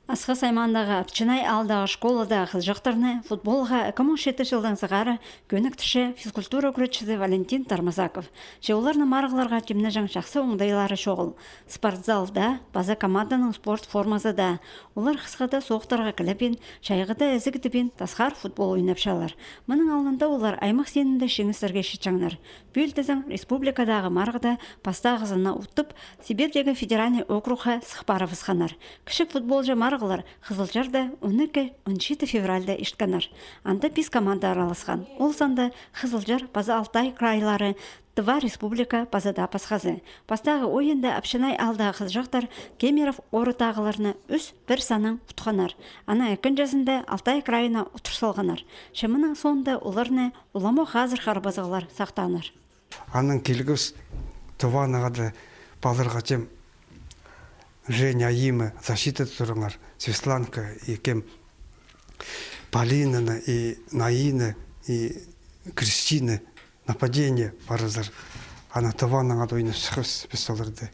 Асқы саймандағы Апчынай алдағы школада қызжақтарны футболға 2007 жылдан сығары көнік түші физкультура күретшісі Валентин Тармазаков. Жеуларны марғыларға темні жаң жақсы оңдайлары шоғыл. Спортзалда, база команданың спорт формасы да. Олар қысқада соқтарға кіліпен, шайғыда әзігітіпен тасқар футбол ойнапшалар. Мұның алында олар аймақ сенімді шеңістерге шетчаңнар. Бөлтізің республикадағы марғыда пастағызына ұттып, Сибирдегі федеральный окруға сықпары высқанар. Кішік футболжы марғылар Қызылжарда 12-17 февральда іштканар. Анда 5 команда араласқан. Ол санда Қызылжар, База Алтай крайлары, Тыва республика базада пасқазы. Пастағы ойында Апчынай алдағы қызжақтар Кемеров орытағыларына үс бір саның ұтқанар. Ана әкін жазында Алтай крайына ұтырсалғанар. Шымының соңында оларны ұламы қазір қарбазығылар сақтаныр. Анын келгіз Тыванағады балырға тем Женя Имы защита тұрыңар. Светланка и кем Полинина и Наина и Кристина нападение барызыр. Ана Тываныңа дойны шығыз пистоларды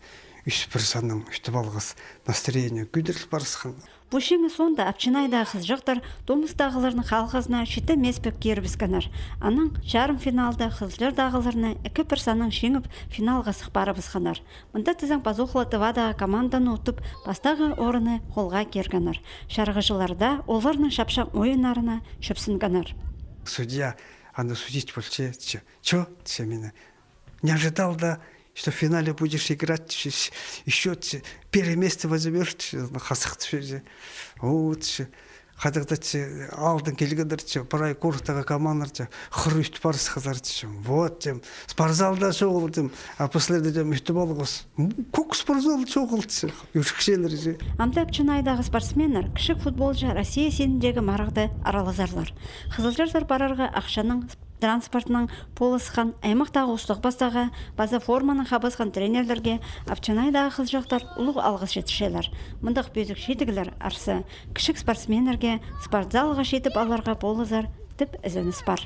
үш бір санның үшті балғыз настроение күдіріл барысқан. Бұшыңы сонда Апчынайдағы қызжақтар Томыстағылардың халқызына шеті меспек кербісканар. Аның жарым финалда Қызылжардағыларына 2-1 саның шеңіп финалға сықпары бізғанар. Мұнда тізің Пазоқла Тывадағы команданы ұтып, бастағы орыны қолға кергенар. Шарғыжыларда оларының шапшаң ойынарына шөпсінганар. Судья, она судить больше, чё, меня не ожидал, да, что в финале будешь играть, еще первое место возьмешь, хасықты вот, қадықта алдын келгендер, парай курстағы командар, хрущт парс хазарчы, вот, спортзалда соғыл, а после үсті болғыз, көк спортзал соғыл, үшікшелер. Амда Апчынайдағы спортсменлер, кішік футболжы Россия сеніндегі марықты аралазарлар. Қызылжардар барарға ақшаның транспортының полысқан аймақтағы ұстық бастағы база форманың қабысқан тренерлерге Апчынайдағы қызжақтар ұлық алғыс жетішелер. Мұндық безік шетігілер арсы кішік спортсменерге спортзалға шетіп аларға полызар тіп ізініс бар.